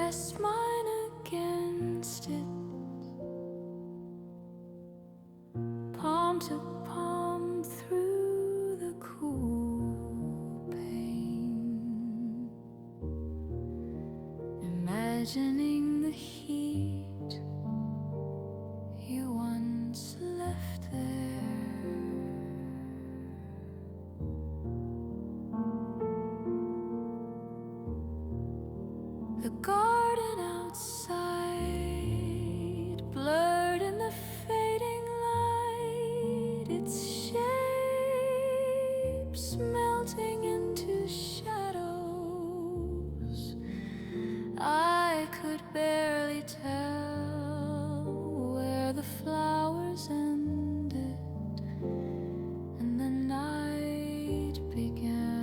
pressed mine against it, palm to palm through the cool pain, imagining the heat you once left there. The garden outside, blurred in the fading light, its shapes melting into shadows. I could barely tell where the flowers ended and the night began.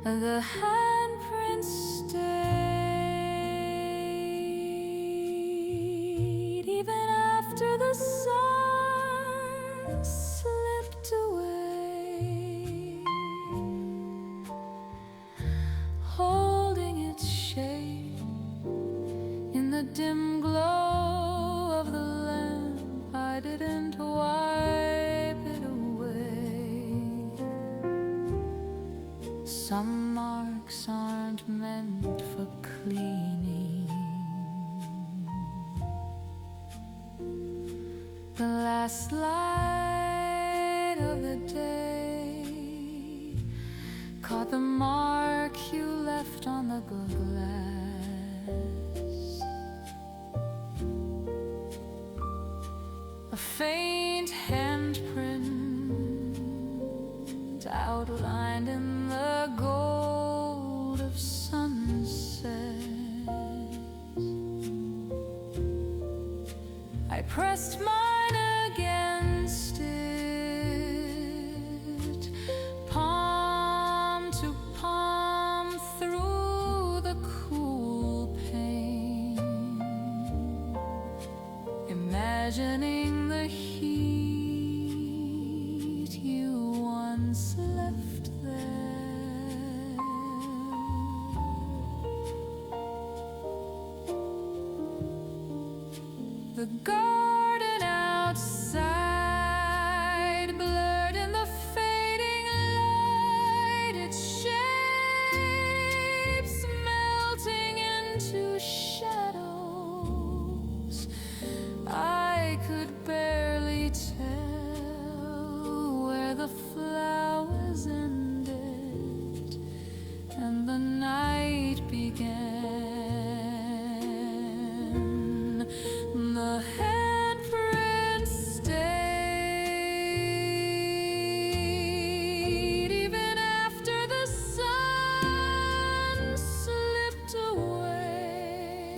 The handprints stayed even after the sun slipped away, holding its shape in the dim glow of the lamp. I didn't wipe it away. Some marks aren't meant for cleaning. The last light of the day caught the mark you left on the glass. A faint handprint outlined in the gold of sunset. I pressed mine against it, palm to palm through the cool pain, imagining the heat you once left there. The garden outside, blurred in the fading light, its shapes melting into shadows. I could barely tell where the flowers ended and the night began. The handprints stayed even after the sun slipped away,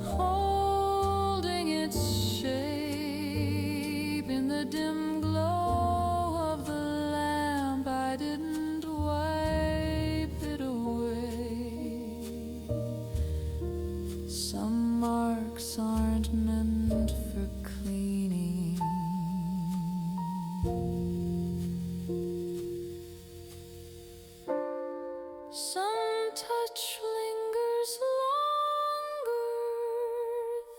holding its shape in the dim glow of the lamp. I didn't wipe it away. Some marks aren't meant for cleaning. Some touch lingers longer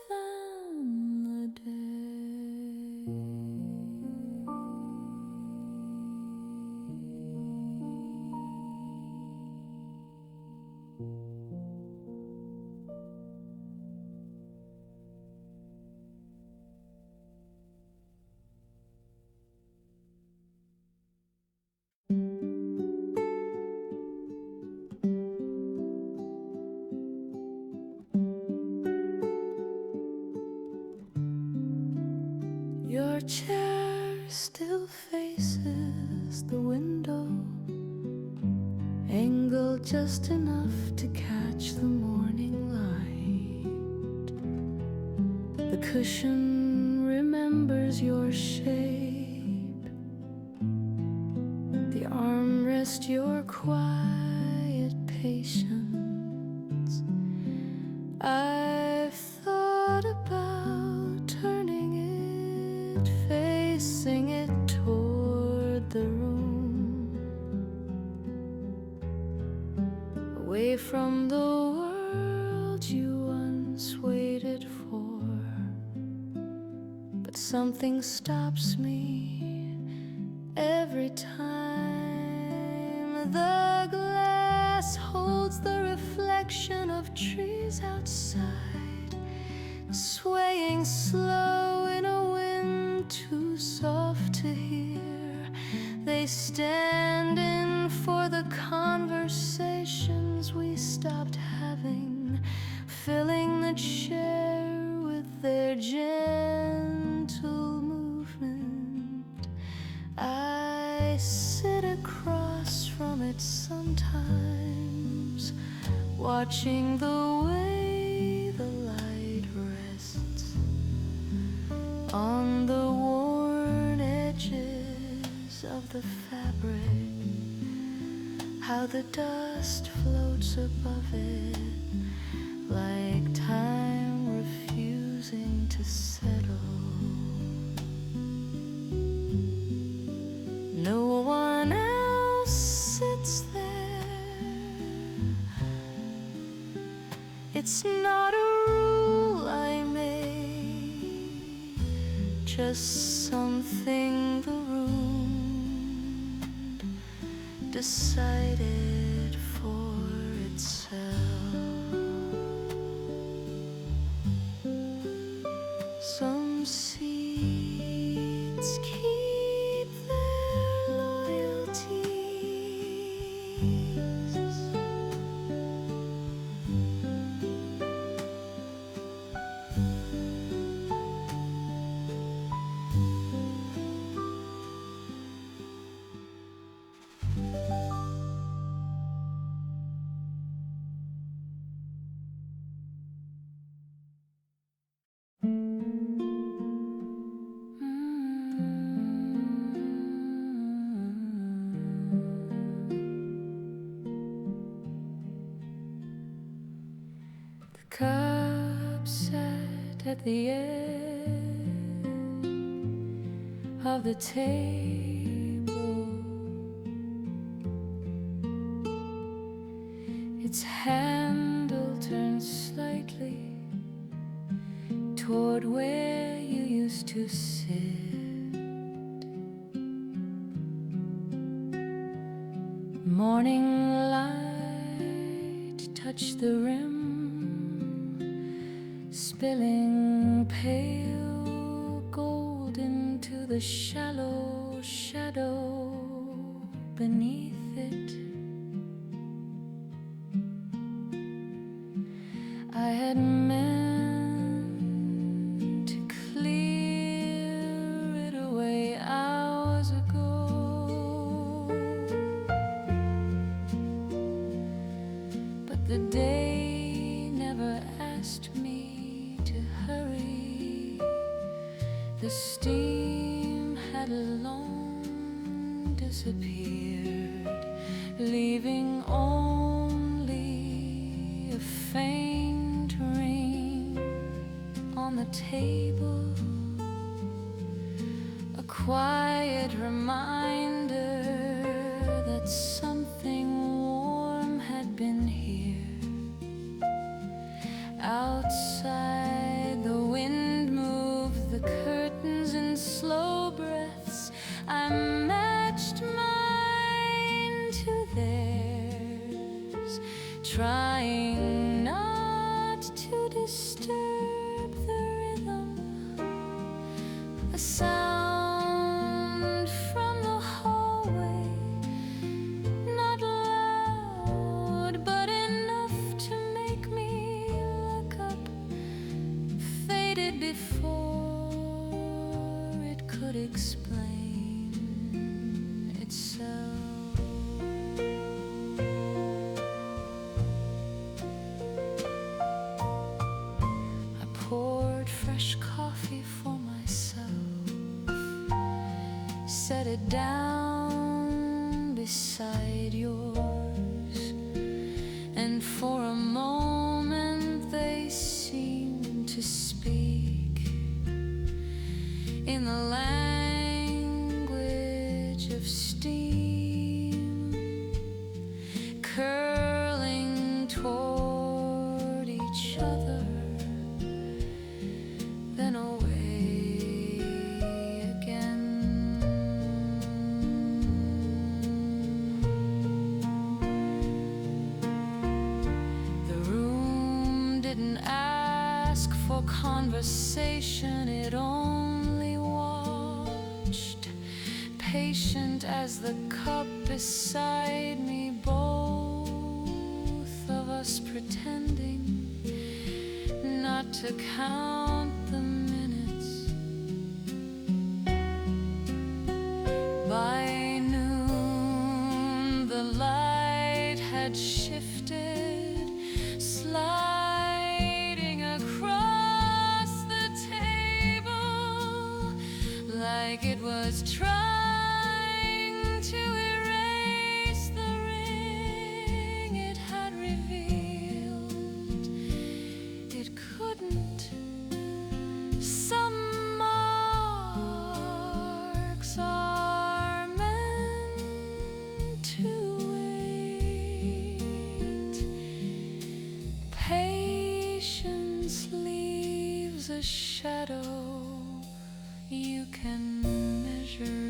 than the day. Your chair still faces the window, angled just enough to catch the morning light. The cushion remembers your shape, the armrest your quiet patience. I've thought about turning it, facing it toward the room, away from the world you once waited for. But something stops me every time. The glass holds the reflection of trees outside, swaying slow in a wind too soft to hear. They stand in for the conversations we stopped having, filling the chair with their gentle movement. I sit across from it sometimes, watching the way the light rests on the worn edges of the fabric, how the dust floats above it like time refusing to settle. No one else sits there. It's not a rule I made, just something the room decided for itself. Some seeds keep their loyalties. The cup sat at the edge of the table, its handle turned slightly toward where you used to sit. Morning light touched the rim, spilling pale gold into the shallow shadow beneath it. I had meant to clear it away hours ago, but the day never asked me to hurry. The steam had long disappeared, leaving only a faint ring on the table, a quiet reminder that something warm had been here. Outside, the wind moved the curtains in slow breaths. I matched mine to theirs, trying not to disturb the rhythm. A sound from the hallway, not loud, but enough to make me look up, faded before it could explain itself. I poured fresh coffee for myself, set it down beside yours, and for a moment they seemed to speak in the language of steam, curling didn't ask for conversation, it only watched, patient as the cup beside me, both of us pretending not to count the minutes. By noon the light had shifted, sliding across the table like it was trying to erase the ring it had revealed. It couldn't. Some marks are meant to wait. Patience leaves a shadow you can measure.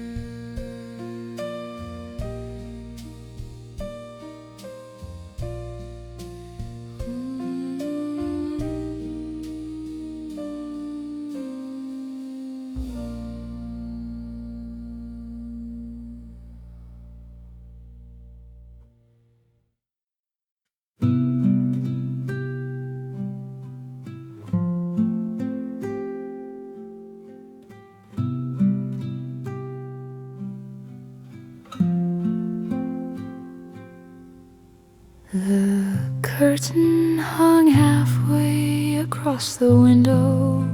The curtain hung halfway across the window,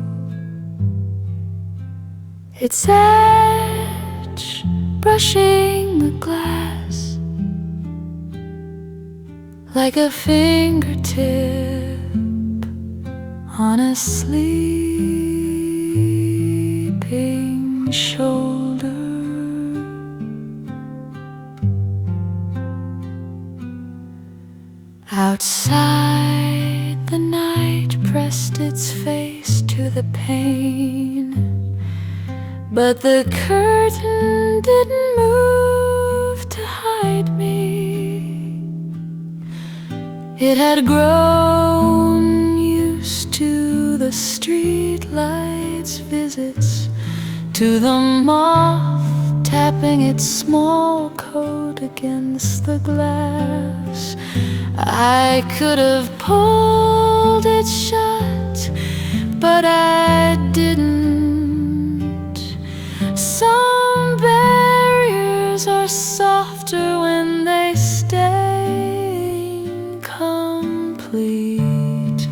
its edge brushing the glass like a fingertip on a sleeping shoulder. Outside, the night pressed its face to the pane, but the curtain didn't move to hide me. It had grown used to the streetlight's visits, to the moth tapping its small coat against the glass. I could have pulled it shut, but I didn't. Some barriers are softer when they stay incomplete.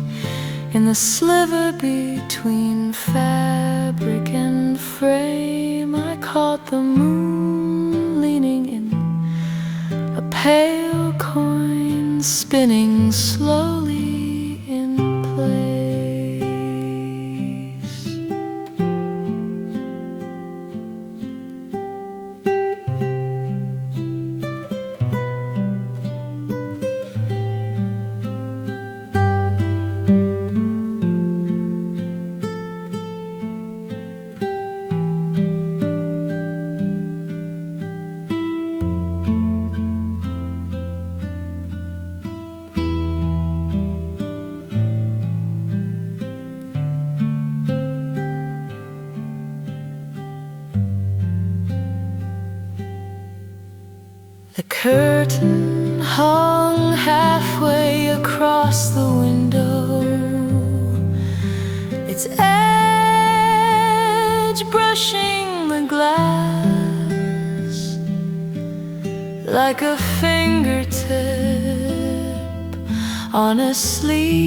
In the sliver between fabric and frame, I caught the moon leaning in, a pale coin spinning slowly in place. The curtain hung halfway across the window, its edge brushing the glass like a fingertip on a sleeping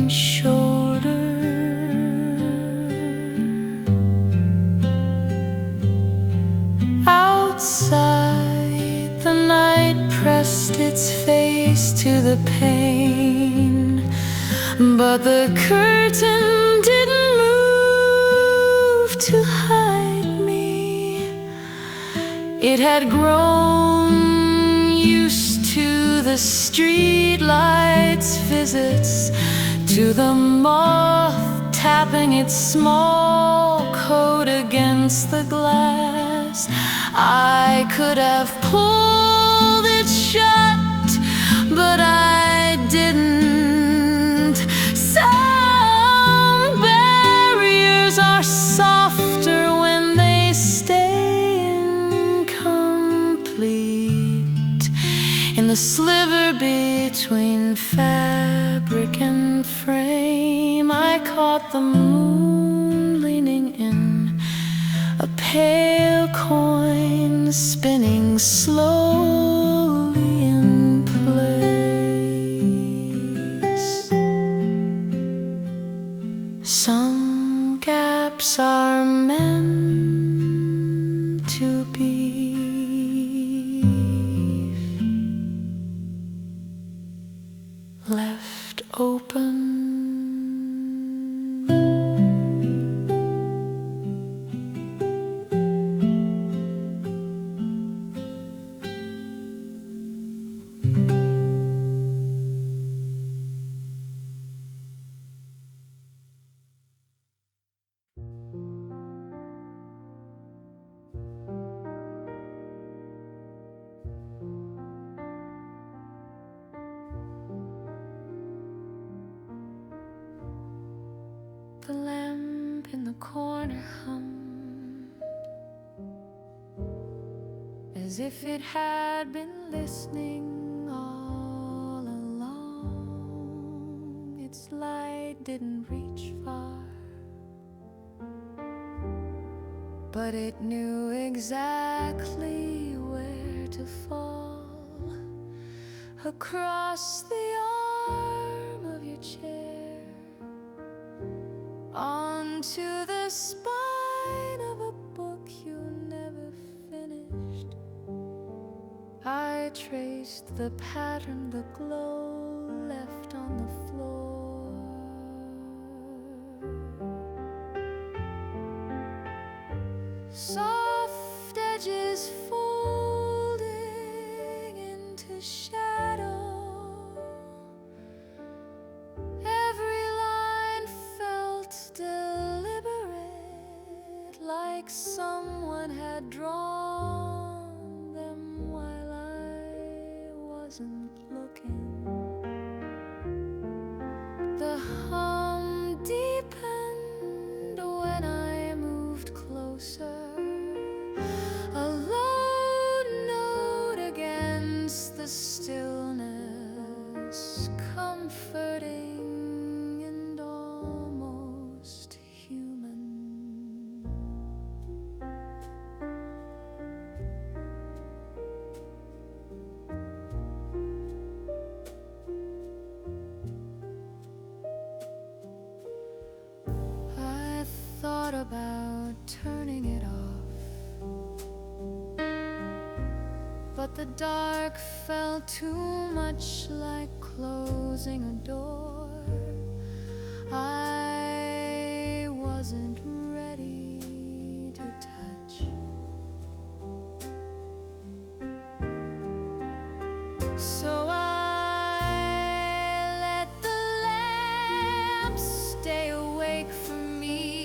shoulder. Outside, the night pressed its face to the pane, but the curtain didn't move to hide me. It had grown used to the streetlight's visits, to the moth tapping its small coat against the glass. I could have pulled it shut, but I In the sliver between fabric and frame, I caught the moon leaning in, a pale coin spinning slowly in place. Some gaps are meant to be left open. The lamp in the corner hummed as if it had been listening all along. Its light didn't reach far, but it knew exactly where to fall. Across the arm of your chair, onto the spine of a book you never finished. I traced the pattern the glow left on the floor. Soft edges folding into shadow, like someone had drawn them while I wasn't looking. The hum deepened when I moved closer, a low note against the stillness, comforting and almost human. Thought about turning it off, but the dark felt too much like closing a door. I wasn't ready to touch, so I let the lamp stay awake for me.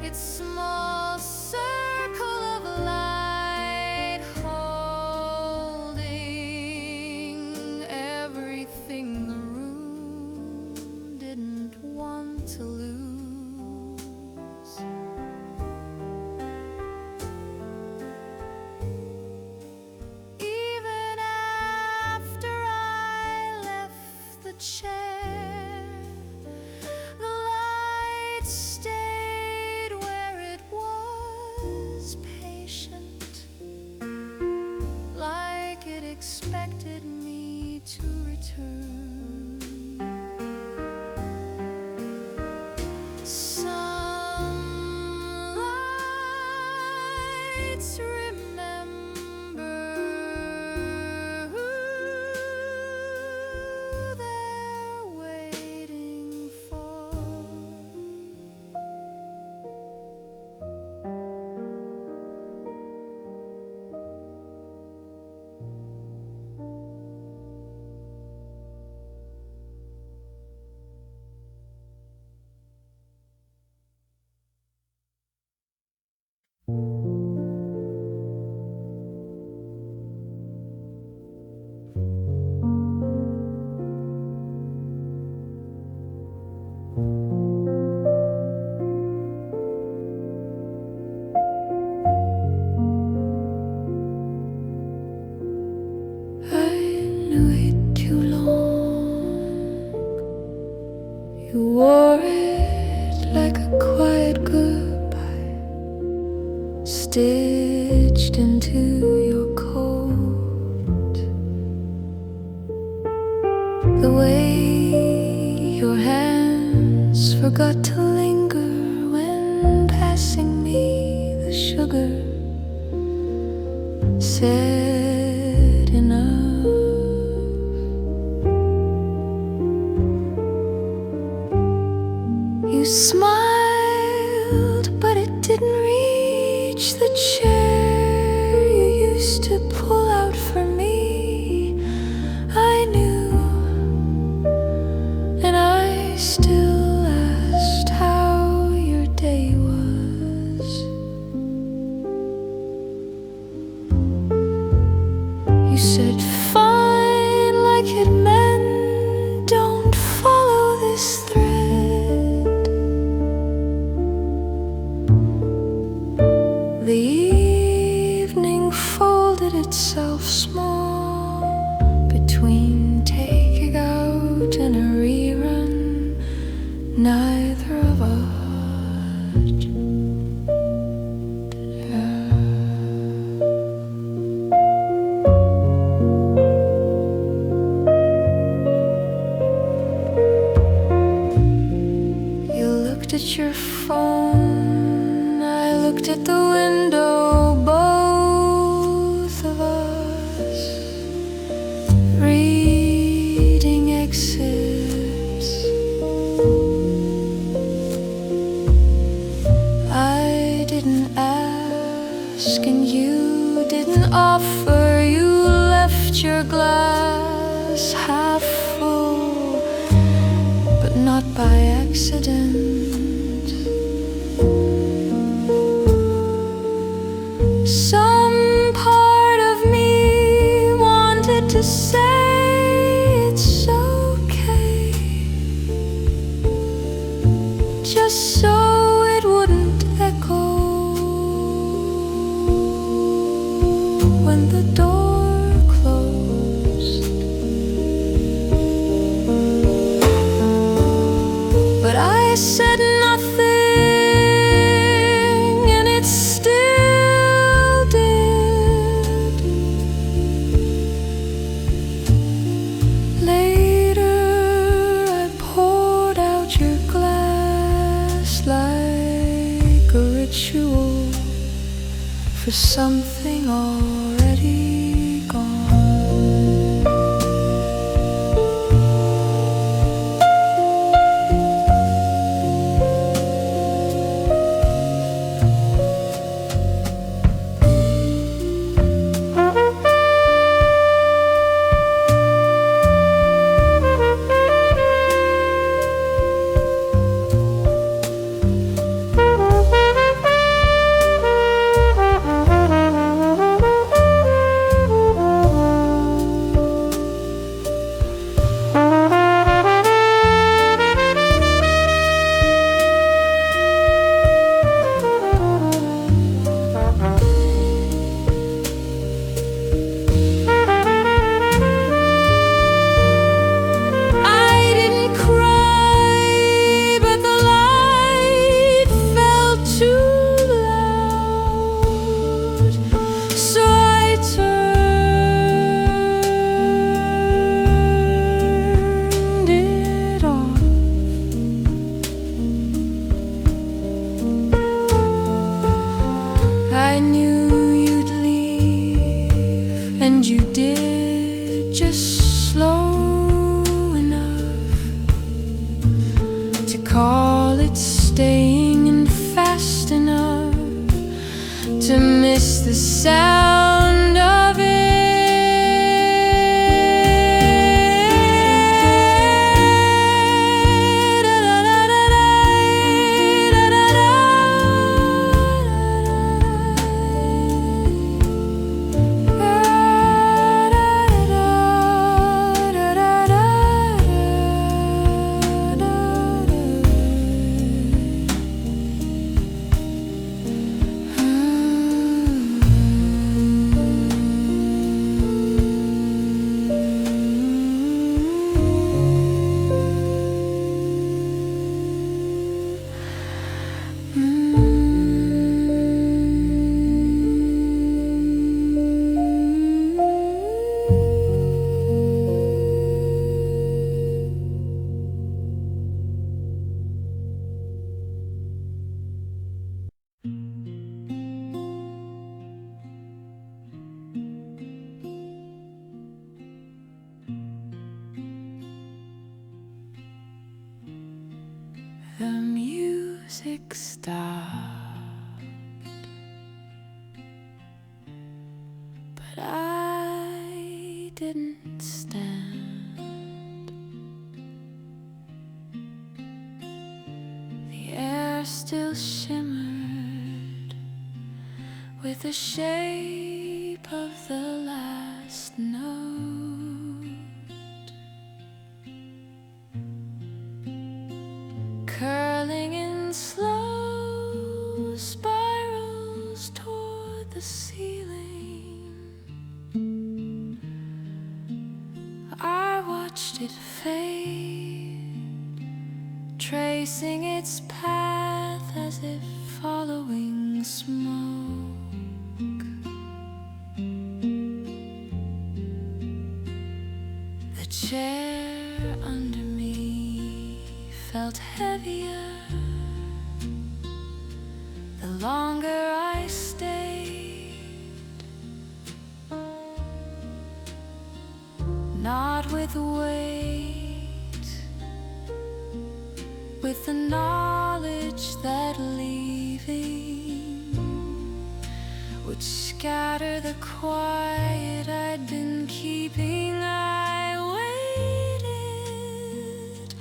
Its small circle of light holding everything the room didn't want to lose. Even after I left the chair, the light stayed where it was, patient, like it expected me to return. Some lights remember who they're waiting for. knew it too long. You wore it like a quiet goodbye, stitched into your coat. The way your hands forgot to linger when passing me the sugar said enough. You smiled, but it didn't reach the chair you used to pull out for me. I knew, and I still asked how your day was. You said fine, like it meant don't follow this thread. The evening folded itself small between taking out and a rerun. Neither of us. You looked at your phone, I looked at the window, both of us reading excerpts. I didn't ask and you didn't offer. You left your glass half full, but not by accident. Some part of me wanted to say it's okay, just so it wouldn't echo when the door closed. But I said nothing, and it still did. Later I poured out your glass like a ritual for something already gone. The sound of it. music stopped, but I didn't stand. The air still shimmered with the shape of the last note, curling in slow spirals toward the ceiling. I watched it fade, tracing its path as if following smoke. The chair under me felt heavier the longer I stayed, not with weight, with the knowledge that leaving would scatter the quiet I'd been keeping. I waited,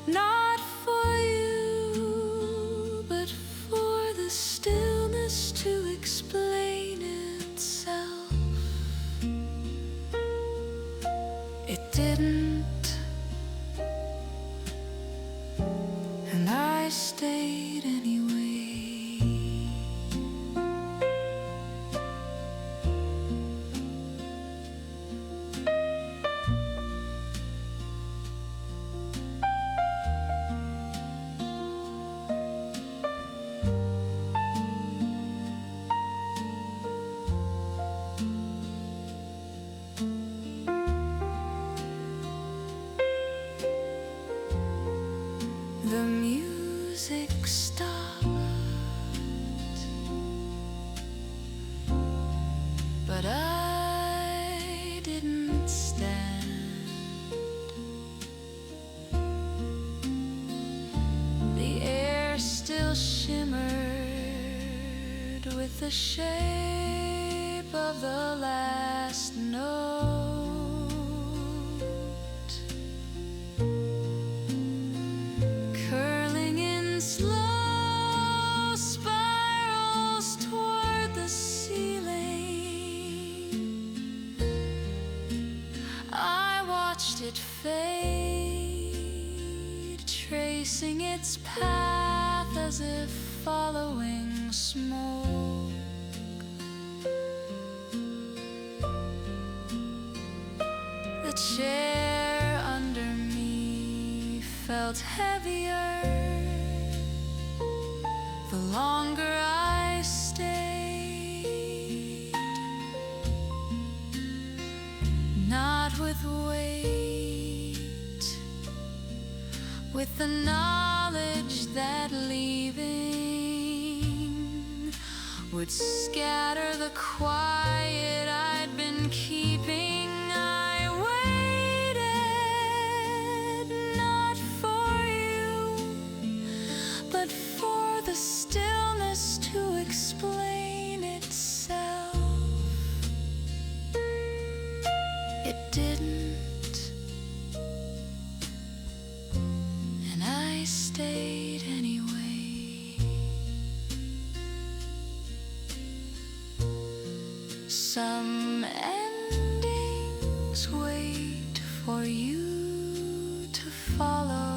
not for you, but for the stillness to explain itself. It didn't, and I stayed anyway. The music stopped, but I didn't stand. The air still shimmered with the shape of the last note, slow spirals toward the ceiling. I watched it fade, tracing its path as if following smoke. The chair under me felt heavier the longer I stayed, not with weight, with the knowledge that leaving would scatter the quiet I'd been keeping. I waited, not for you, but for the stillness to explain itself. It didn't, and I stayed anyway. Some endings wait for you to follow.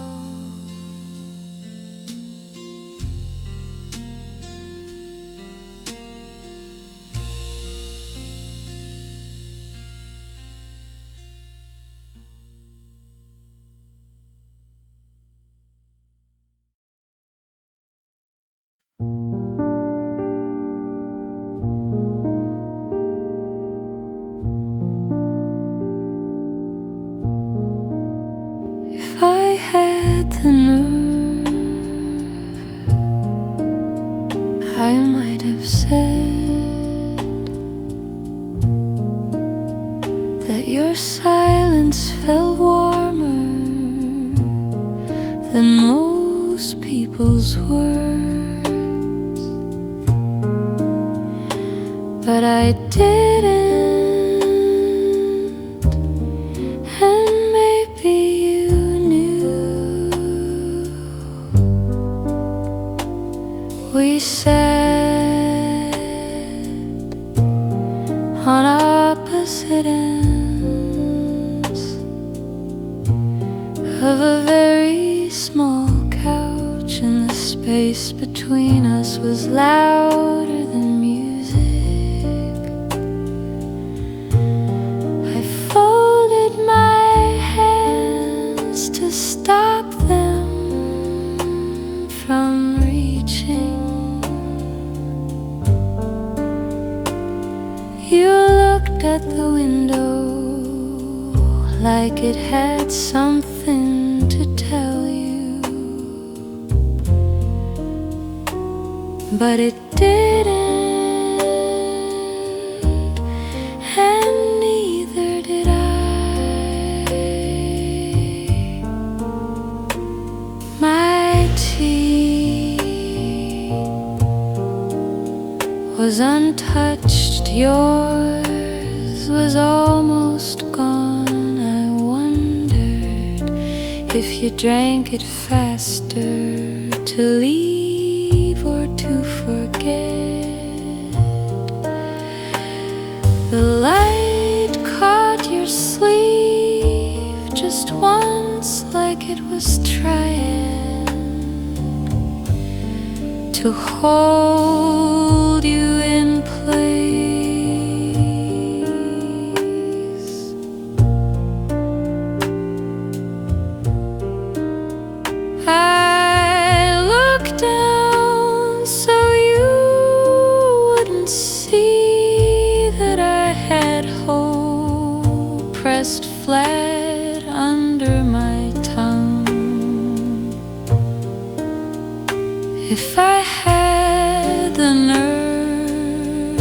If I had the nerve, I might have said that your silence felt warmer than most most people's words, but I didn't. And maybe you knew. We sat on opposite ends of a very small couch, and the space between us was louder than music. I folded my hands to stop them from reaching. You looked at the window like it had something to tell you, but it didn't, and neither did I. My tea was untouched, yours was almost gone. I wondered if you drank it faster to leave or to forget. The light caught your sleeve just once, like it was trying to hold you in place. I looked down so you wouldn't see that I had hope pressed flat under my tongue. If I had the nerve,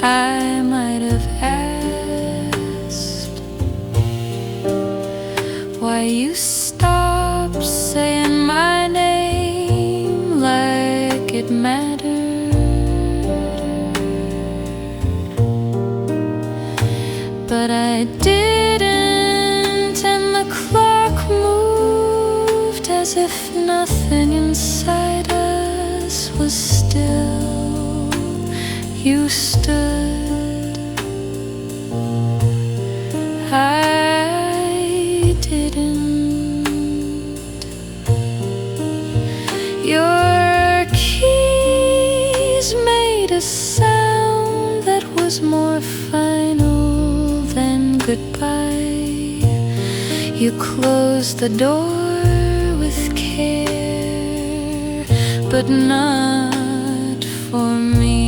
I might have asked why you stopped saying my name like it mattered. But I didn't, and the clock moved as if nothing inside us was still. You stood, I didn't. Your keys made a sound that was more final than goodbye. You closed the door with care, but not for me.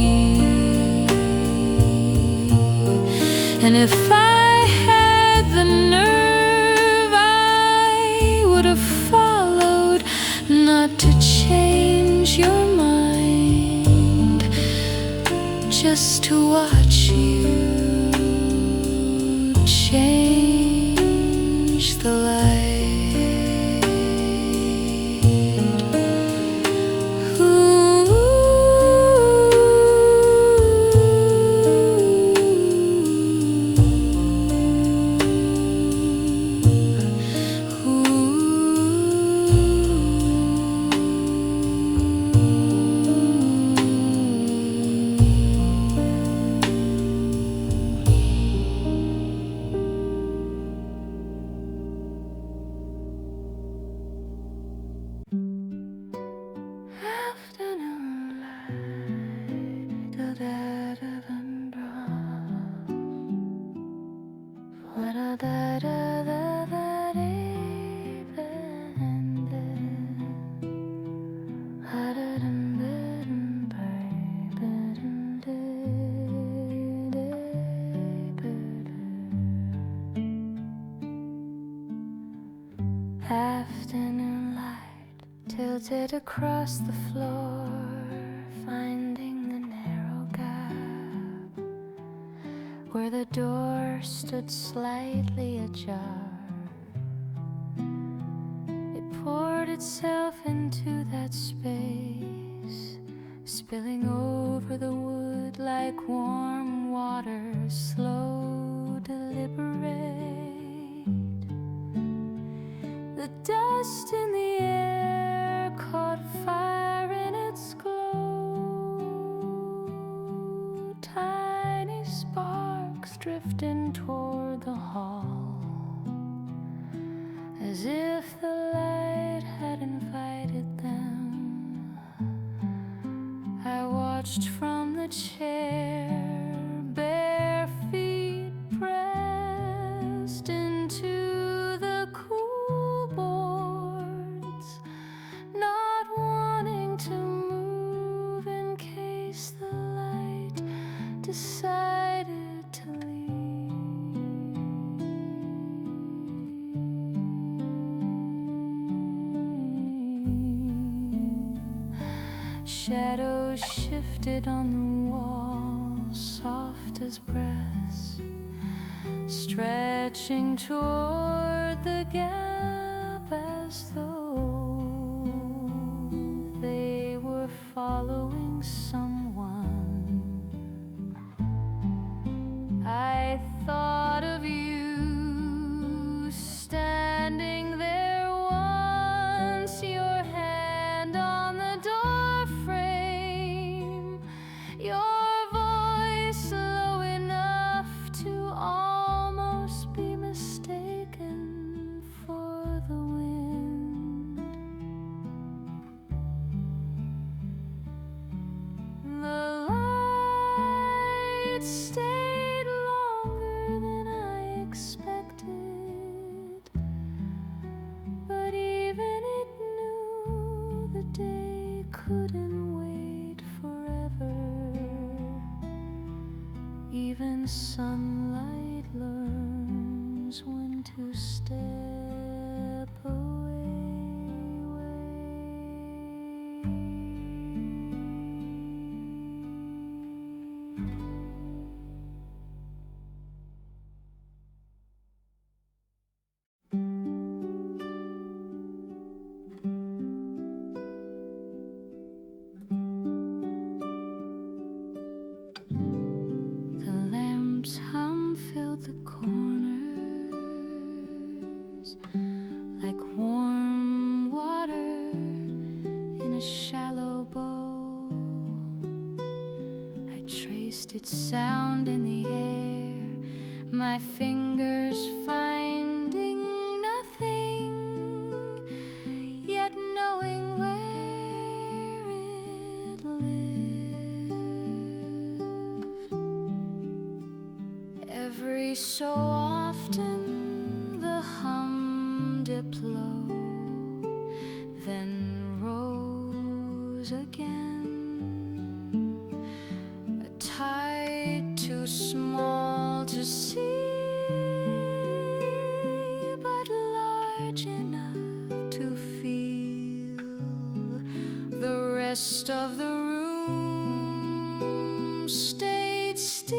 And if I had the nerve, I would have followed, not to change your mind, just to watch you change the light. Afternoon light tilted across the floor, finding the narrow gap where the door stood slightly ajar. It poured itself into that space, spilling over the wood like warm water, slow, deliberate. The dust in the air caught fire in its glow, tiny sparks drifting toward the hall, as if the light had invited them. I watched from the chair, bare feet pressed into the cool boards, not wanting to move in case the light decided to leave. Shadows shifted on the wall, soft as breaths, stretching toward the gap as though they were following someone. I thought of you standing there once, your hand on the door frame, your voice low enough to almost be mistaken for the wind. The light stayed longer than I expected, but even it knew the day couldn't wait forever. Even sunlight learns when to step away. The lamp's hum filled the corners like warm water in a shallow bowl. I traced its sound in the air, my fingers finding nothing, yet knowing where it lived. Every so often the hum dipped low, then rose again. A tide too small to see, but large enough to feel. The rest of the room stayed still,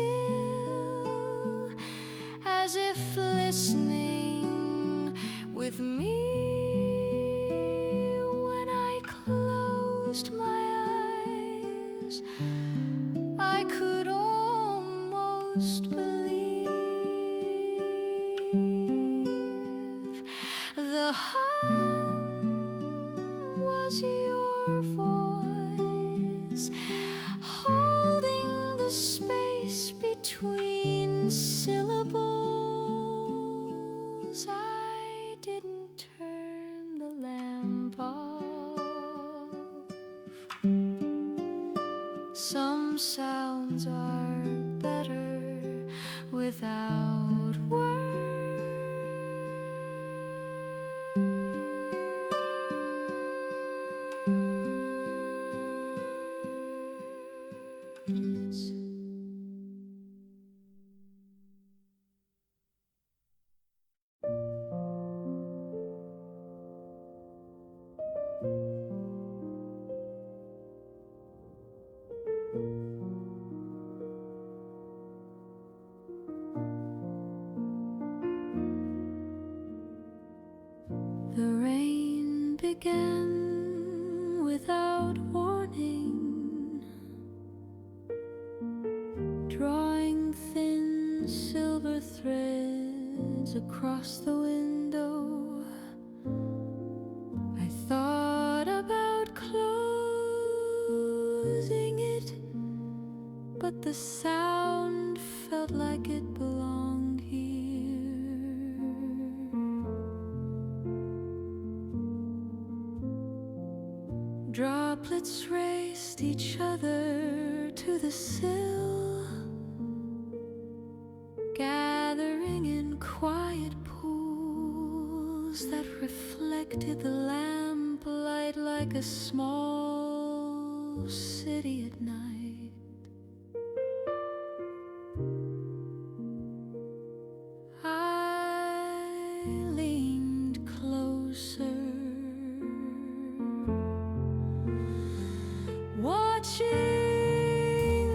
as if listening with me. When I closed my eyes, I could almost believe the hum was your voice, holding the space between syllables. I didn't turn the lamp off. Some sounds are better without words. began without warning, drawing thin silver threads across the window. I thought about closing it, but the sound felt like it belonged here. Droplets raced each other to the sill, gathering in quiet pools that reflected the lamplight like a small city at night. I leaned closer, watching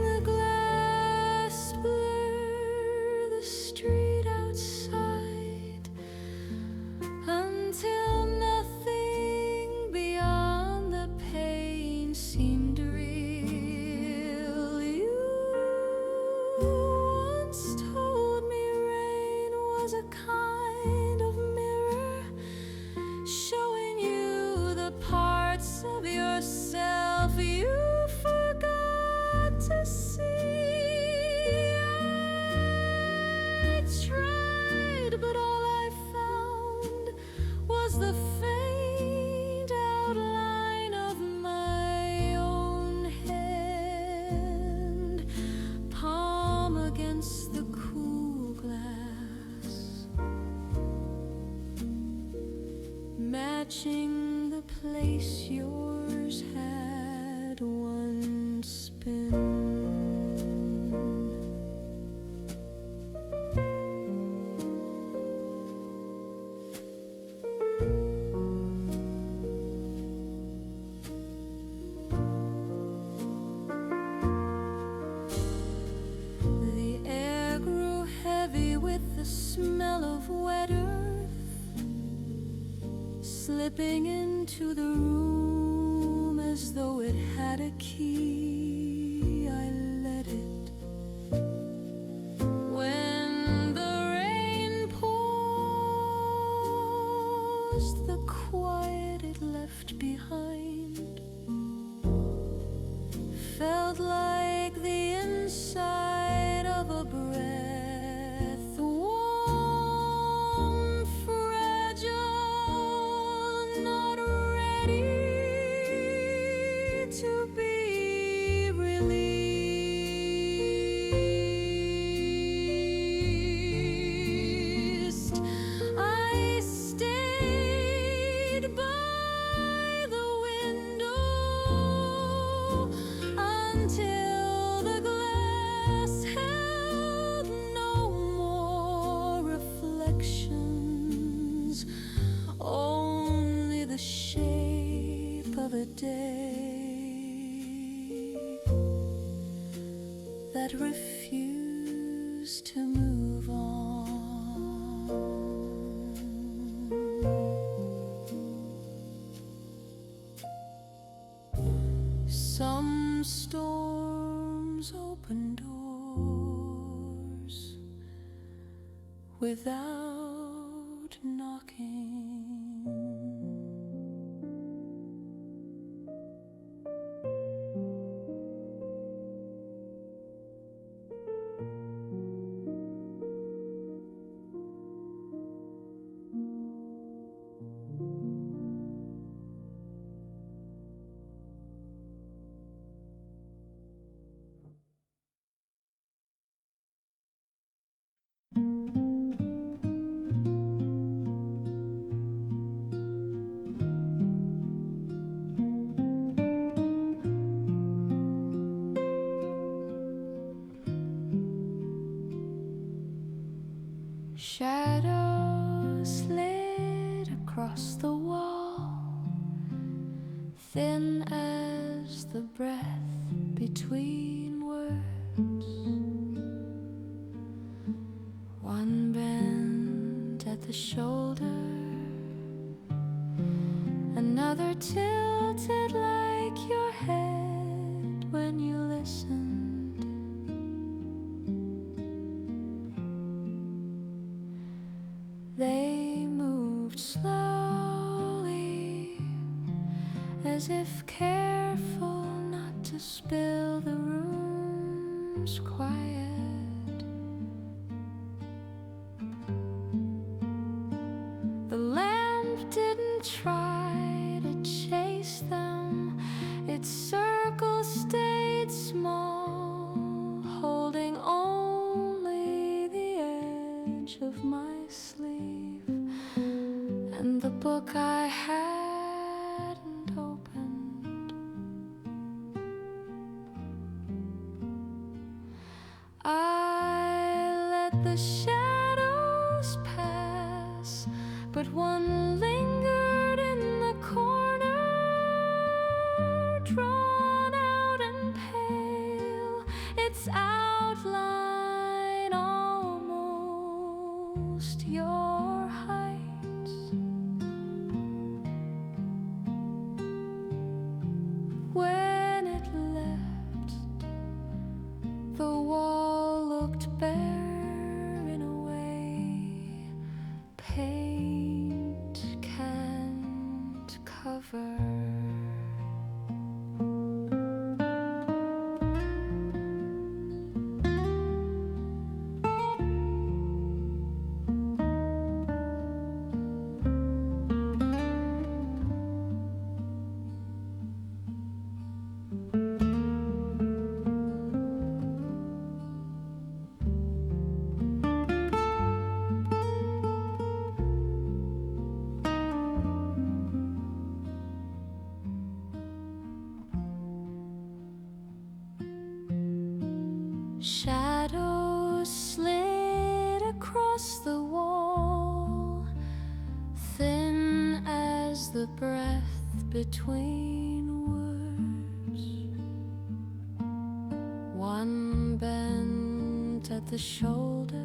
the glass blur the street outside, until nothing beyond the pain seemed real. You once told me rain was a kind of mirror, showing you the parts of yourself you forgot to see. I tried, but all I found was the faint outline of my own hand, palm against the cool glass, matching the place yours had once been. The air grew heavy with the smell of wet earth, slipping into the room as though it had a key. I let it. When the rain paused, the quiet it left behind felt like the inside of a breath, warm, fragile, not ready to be released. I stayed by the window until the glass held no more reflections, only the shape of a day that refused to move on. Some storms open doors without knocking. Shadows slid across the wall, thin as the breath between words. One bent at the shoulder, another Another tilted like your head when you listened. They moved slowly, as if careful not to spill the room's quiet. The lamp didn't try to chase them. Its circle stayed small, holding only the edge of my sleeve and the book I hadn't opened. I let the shadows pass, but one lingered in the corner, drawn out and pale, its outline almost your height. When it left, the wall looked bare in a way paint can't cover. Shadows slid across the wall, thin as the breath between words. One bent at the shoulder,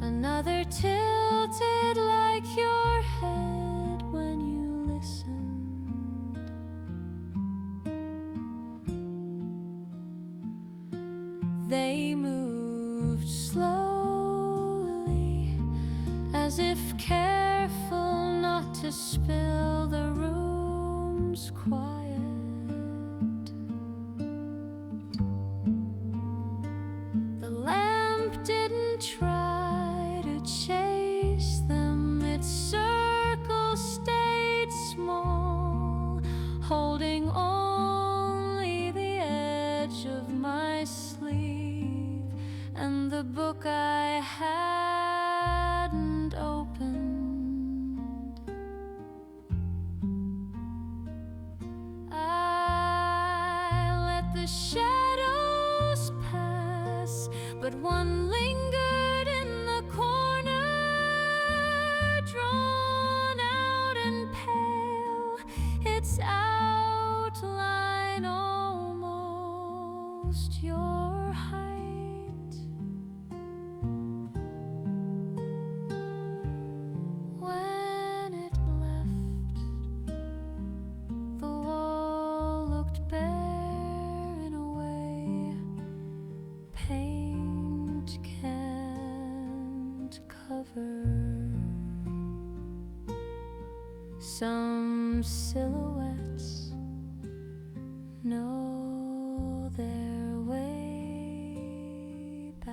another tilted like your head when you listened. They moved slowly, as if careful not to spill the room's quiet. The lamp didn't try to chase them. Its circle stayed small, holding only the edge of my sleeve and the book I hadn't opened. I let the shadows pass, but one lingered in the corner, drawn out and pale, its outline almost your height. When it left, the wall looked bare in a way paint can't cover. Some silhouettes know their way back.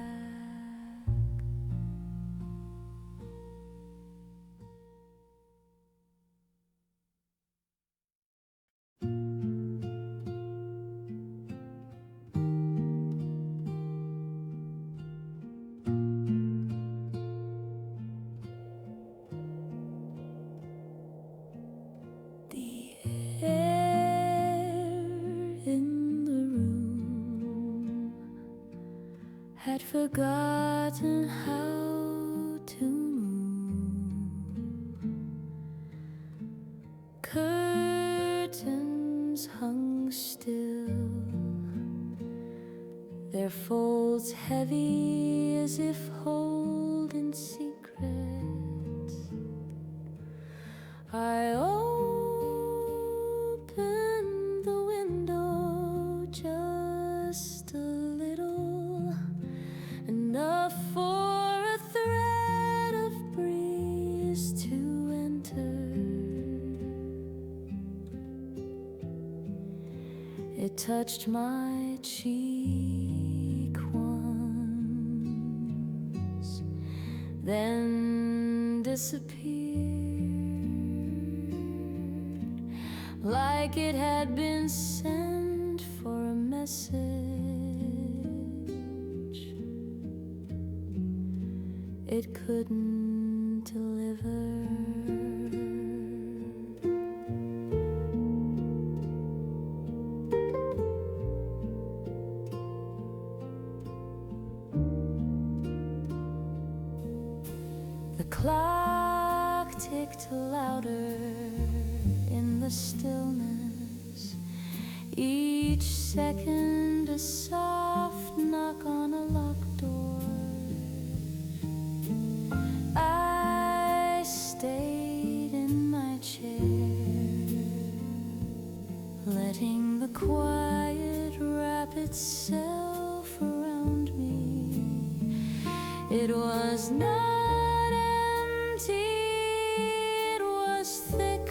The air in the room had forgotten how to move. Curtains hung still, their folds heavy as if holding secrets. It touched my cheek once, then disappeared, like it had been sent for a message it couldn't deliver. The clock ticked louder in the stillness, each second a soft knock on a locked door. I stayed in my chair, letting the quiet wrap itself around me. It was not empty, it was thick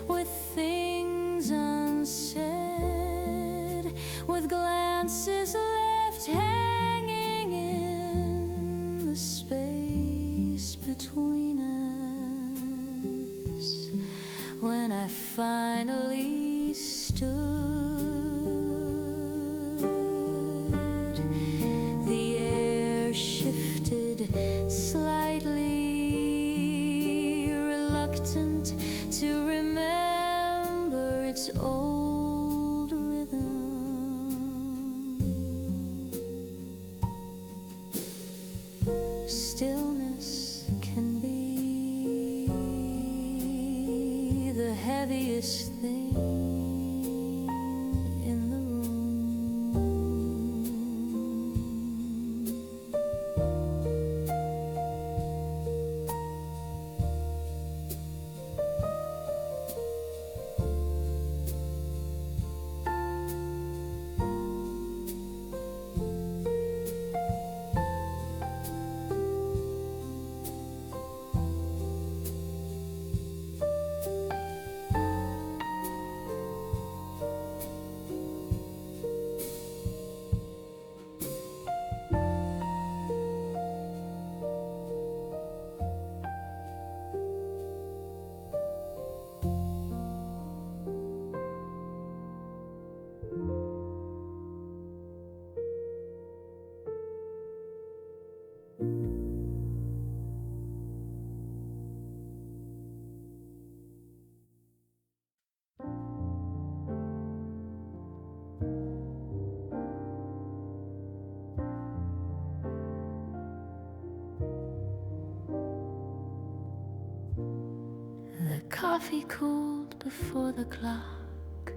with things unsaid, with glances left hanging in the space between us. When I finally stood, the air shifted slightly, reluctant to remember its old rhythm. Stillness can be the heaviest thing in the room. The coffee cooled before the clock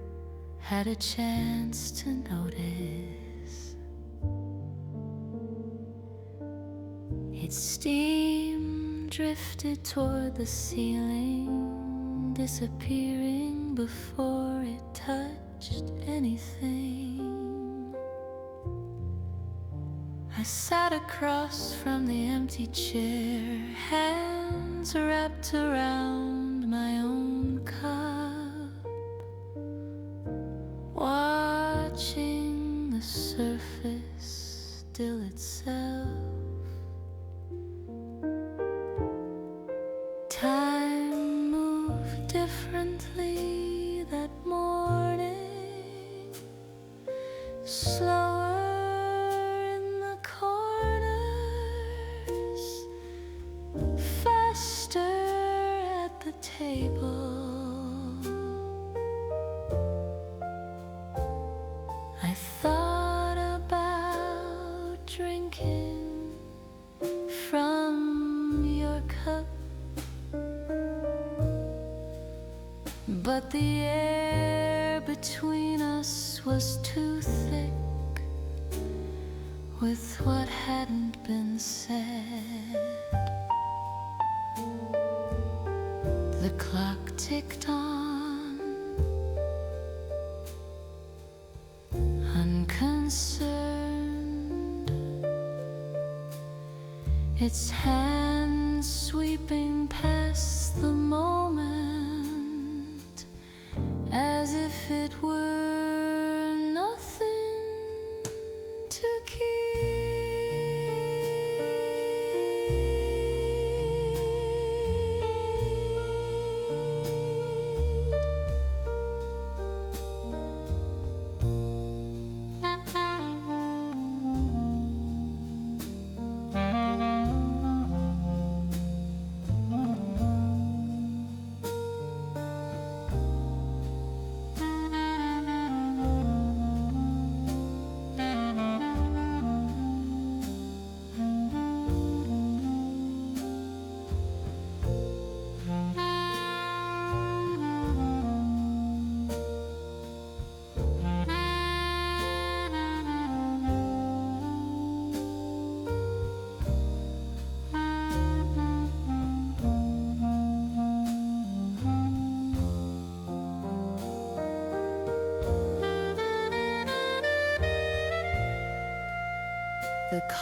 had a chance to notice. Its steam drifted toward the ceiling, disappearing before it touched anything. I sat across from the empty chair, hands wrapped around my own cup, watching the surface still itself. Time moved differently that morning, slower in the corners, faster at the table. I thought about drinking from your cup, but the air between us was too thick with what hadn't been said. The clock ticked on, unconcerned, its hands sweeping past the moment as if it were nothing.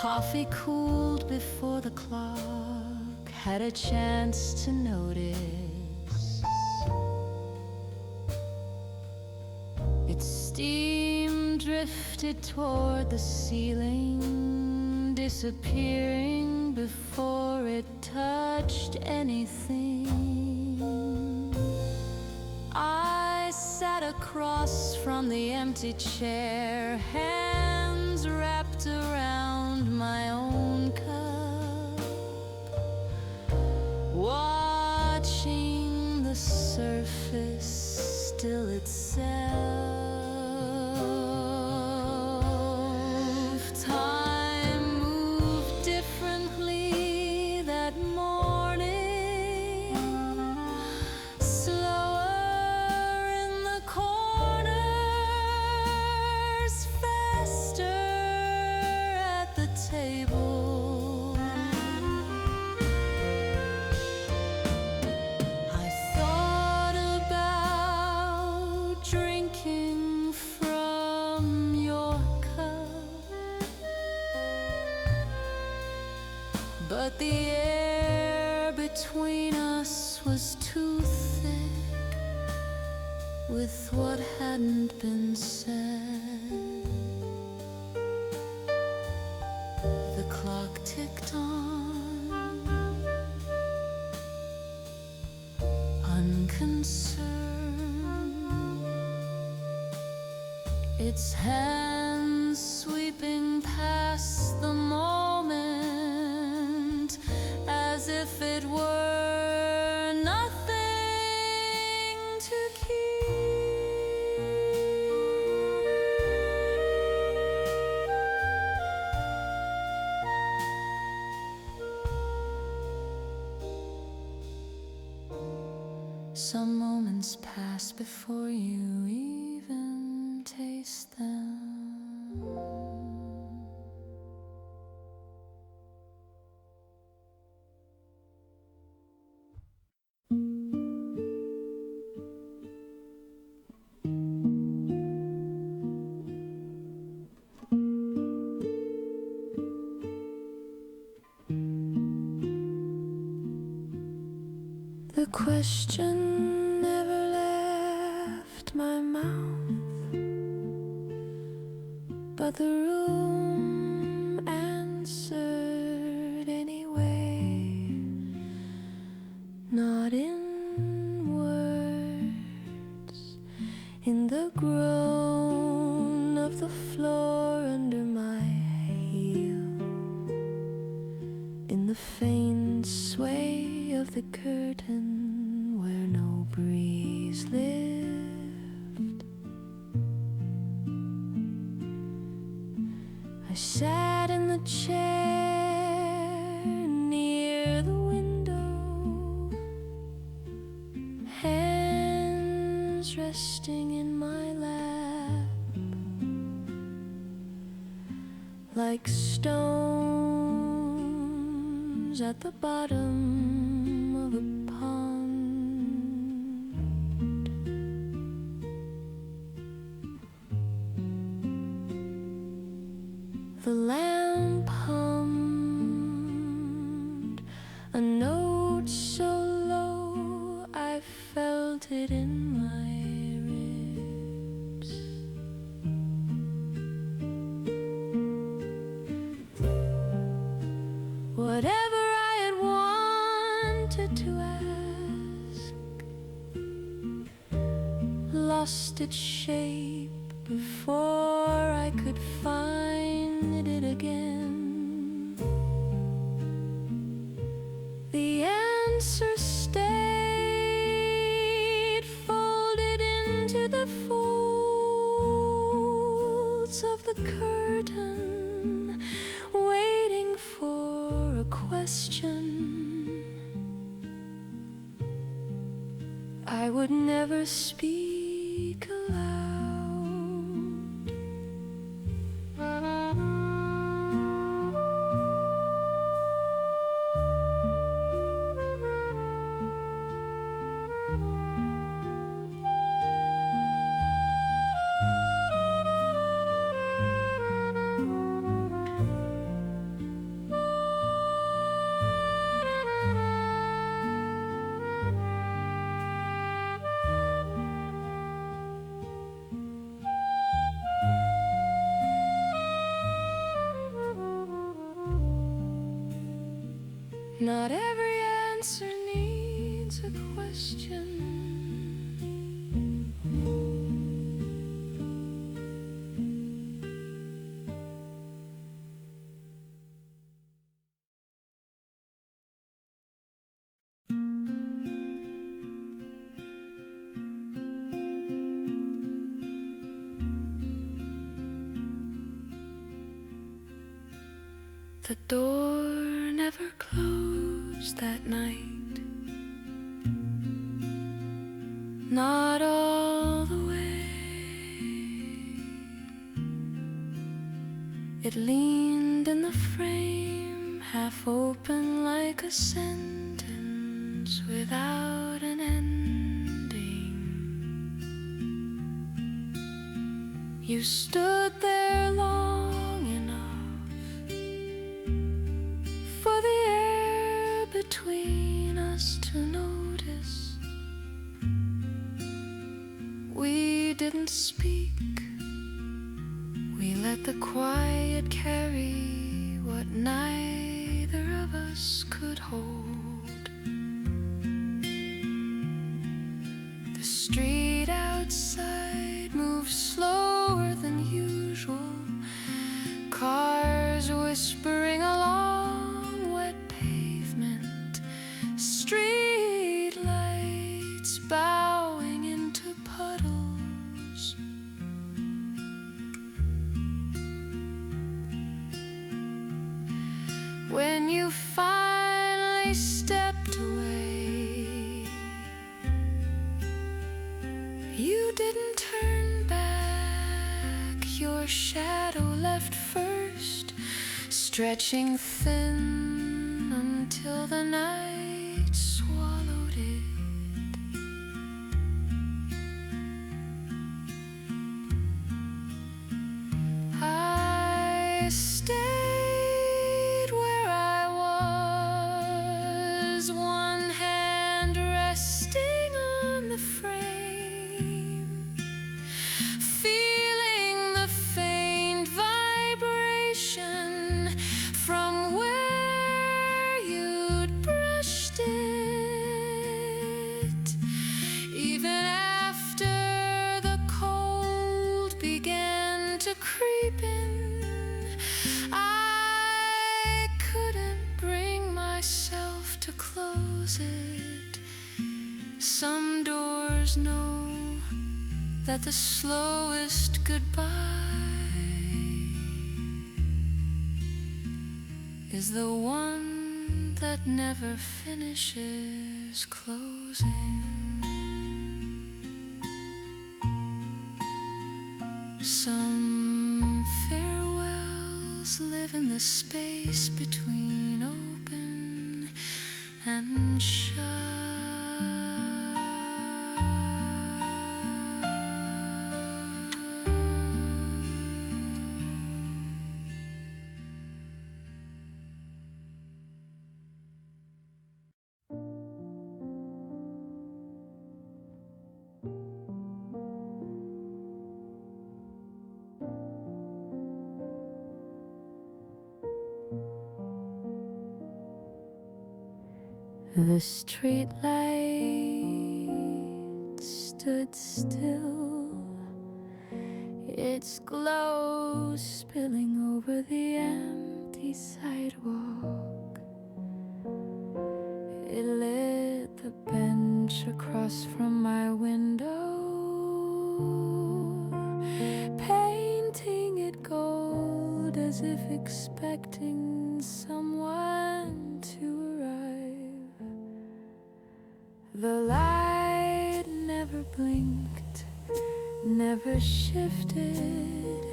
Coffee cooled before the clock had a chance to notice. Its steam drifted toward the ceiling, disappearing before it touched anything. I sat across from the empty chair, hands wrapped around my own cup, watching the surface still itself. Time moved differently that morning, slower in the corners, faster at the table. I thought about drinking from your cup, but the air between us was too thick with what hadn't been said. The clock ticked on, unconcerned, its hands sweeping past the moment as if it were nothing to keep. Some moments pass before you even taste them. The question never left my mouth, but the room answered anyway, not in words, in the groan of the floor under my heel, in the faint sway of the curtain where no breeze lived. I sat in the chair near the window, hands resting in my lap like stones at the bottom of a pond. The lamp hummed a note so low I felt it in my ribs. Whatever I had wanted to ask lost its shape before I could find it again. The answer stayed folded into the folds of the curtain, waiting for a question I would never speak aloud. Not every answer needs a question. The door never closed that night, not all the way. It leaned in the frame, half open like a sentence without an ending. You stood there long enough for the air between us to notice. We didn't speak. We let the quiet carry what neither of us could hold. The street outside moved slower than usual, cars whispering along wet pavement, street lights bowing into puddles. When you finally stepped away, you didn't turn back. Your shadow left first, stretching thin until the night swallowed it. I stayed where I was, one hand resting on the frame, feeling the faint vibration from where you'd brushed it. Even after the cold began to creep in, I couldn't bring myself to close it. Some doors know that the slowest goodbye is the one that never finishes closing. Some farewells live in the space between open and shut. The street light stood still, its glow spilling over the empty sidewalk. It lit the bench across from my window, painting it gold as if expecting someone to arrive. The light never blinked, never shifted.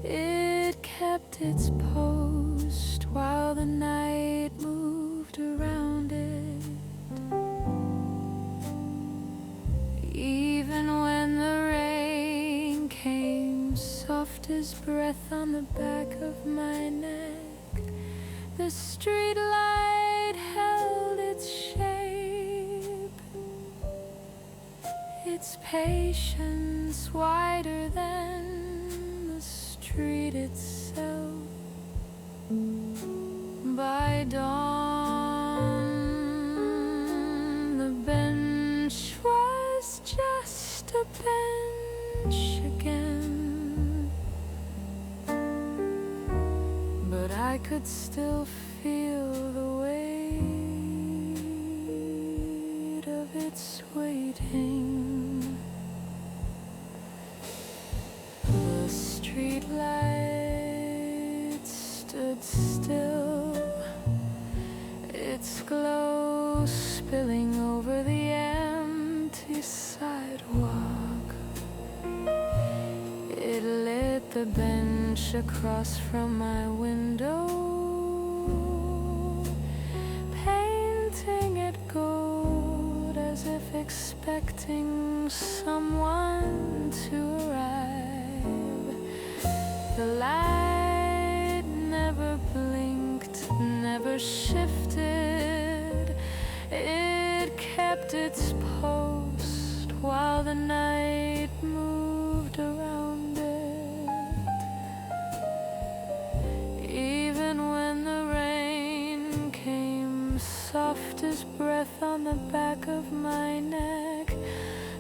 It kept its post while the night moved around it. Even when the rain came soft as breath on the back of my neck, the street light held its shape, its patience wider than the street itself. By dawn could still feel the weight of its waiting. The street light stood still, its glow spilling over the empty sidewalk. It lit the bench across from my window, painting it gold as if expecting someone to arrive. The light never blinked, never shifted. It kept its post while the night moved around it. Even when the rain came soft as breath on the back of my neck,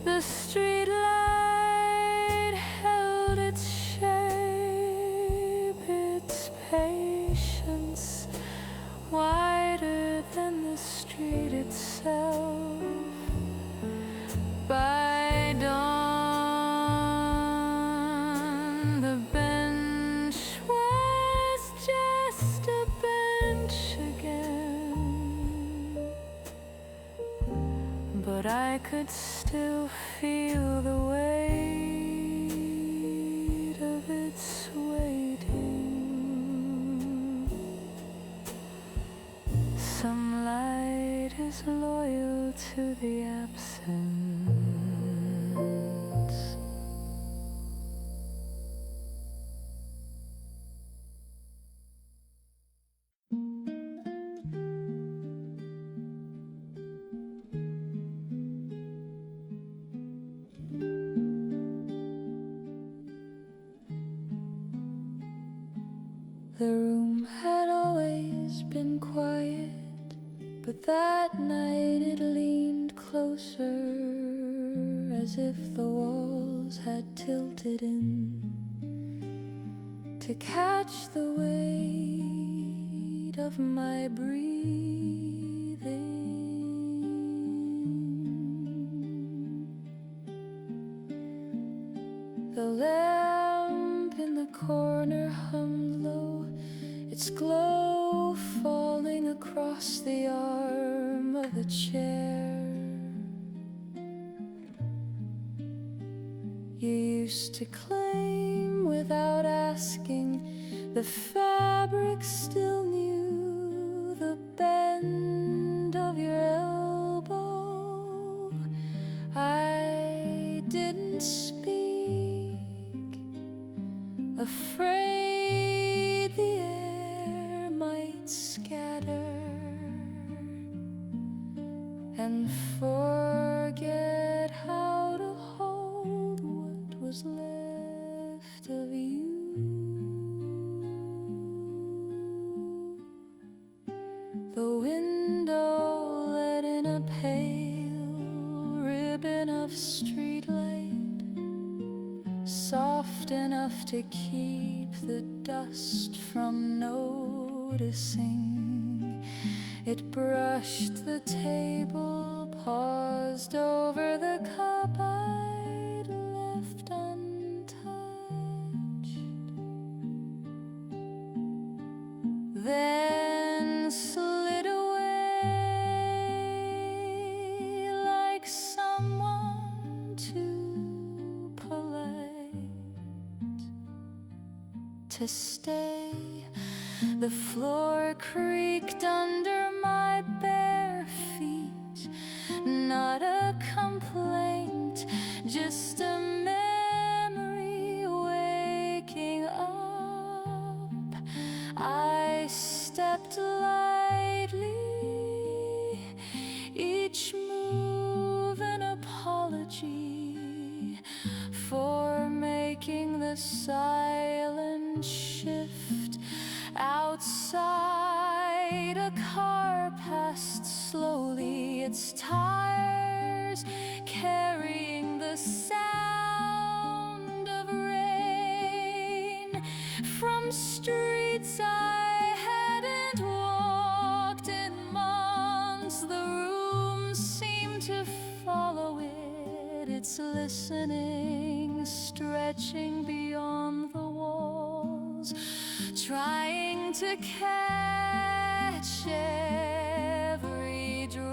the street light held its shape, its patience wider than the street itself. By dawn, the bench was just a bench again, but I could still feel the weight of its waiting. Some light is loyal to the absence. The room had always been quiet, but that night it leaned closer, as if the walls had tilted in to catch the weight of my breathing. The lamp in the corner hummed low, its glow falling across the arm of the chair. You used to claim without asking, the fabric still knew the bend of your elbow. I didn't speak, afraid the air might scatter and forget how to hold what was left of you. The window let in a pale ribbon of streetlight, soft enough to keep the dust from noticing. It brushed the table, paused over the cup I'd left untouched, then slid away like someone too polite to stay. The floor creaked under my bare feet, not a complaint, just a memory waking up. I stepped lightly, each move an apology for making the silent shift. Outside, a car passed slowly, its tires carrying the sound of rain from streets I had was listening, stretching beyond the walls, trying to catch every drop.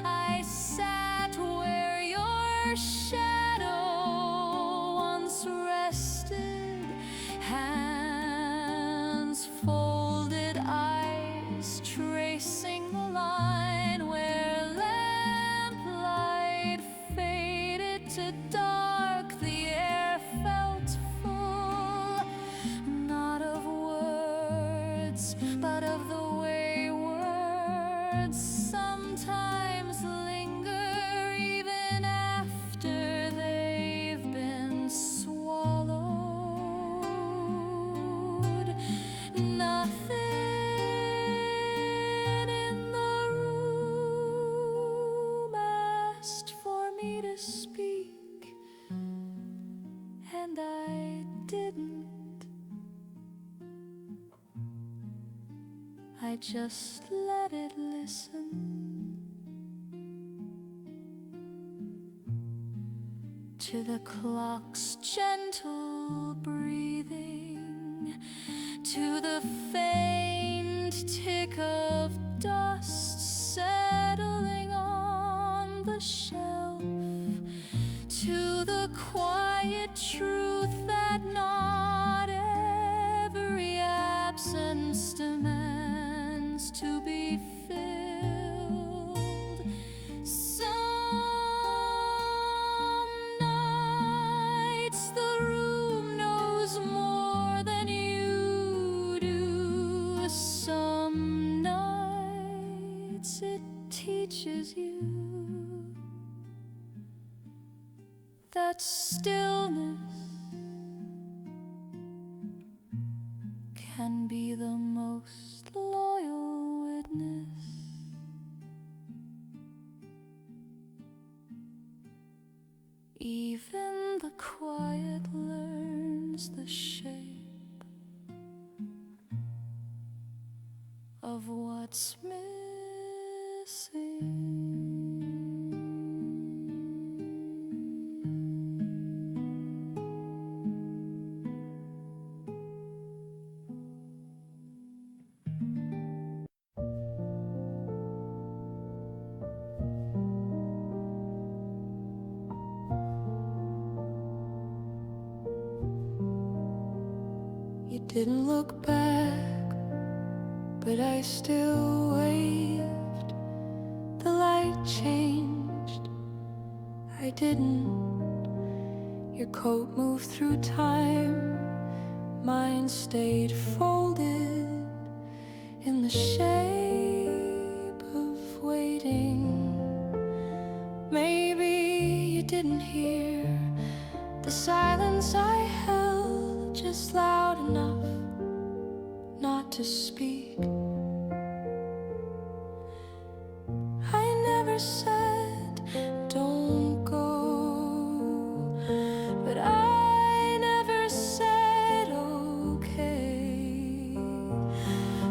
I sat where your shadow once rested, hands folded, eyes tracing the line where lamplight faded to dark. The air felt full, not of words, but of the way words sometimes linger even after they've been swallowed. Nothing in the room asked for me to speak, and I didn't. I just let it listen to the clock's gentle breathing, to the faint tick of dust settling on the shelf, to the quiet truth that not every absence demands to be filled. Some nights the room knows more than you do. Some nights it teaches you that stillness can be the most loyal witness. Even the quiet learns the shape of what's missing. You didn't look back, but I still waved. The light changed, I didn't. Your coat moved through time, mine stayed folded in the shape of waiting. Maybe you didn't hear the silence I held, just loud enough not to speak. I never said don't go, but I never said okay.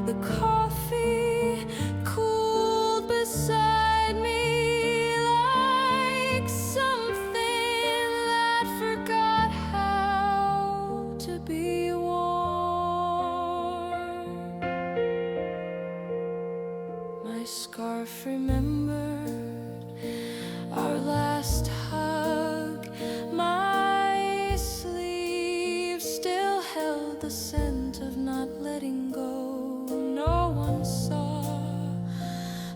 The coffee cooled beside me like something that forgot how to be warm. My scarf remembered our last hug. My sleeve still held the scent of not letting go. No one saw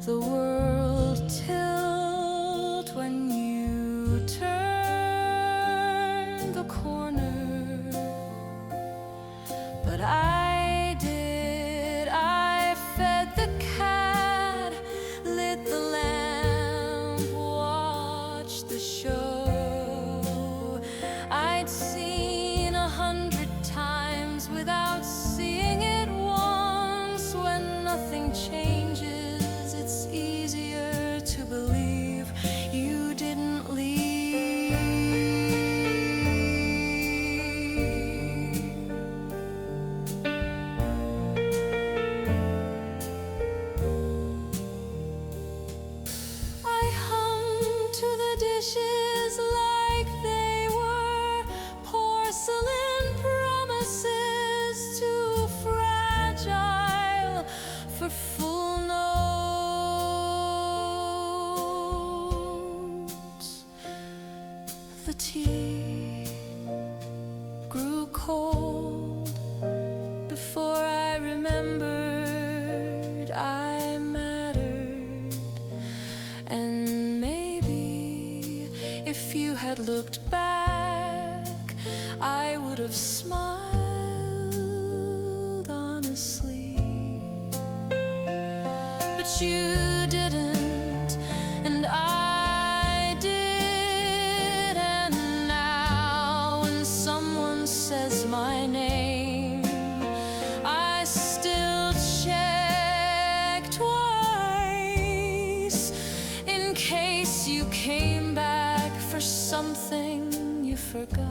the world tilt when you turned the corner, but I did. I fed the cat, lit the lamp, for full notes. The tea grew cold before I remembered I mattered. And maybe if you had looked back, I would have smiled honestly. But you didn't, and I did. And now when someone says my name, I still check twice in case you came back for something you forgot.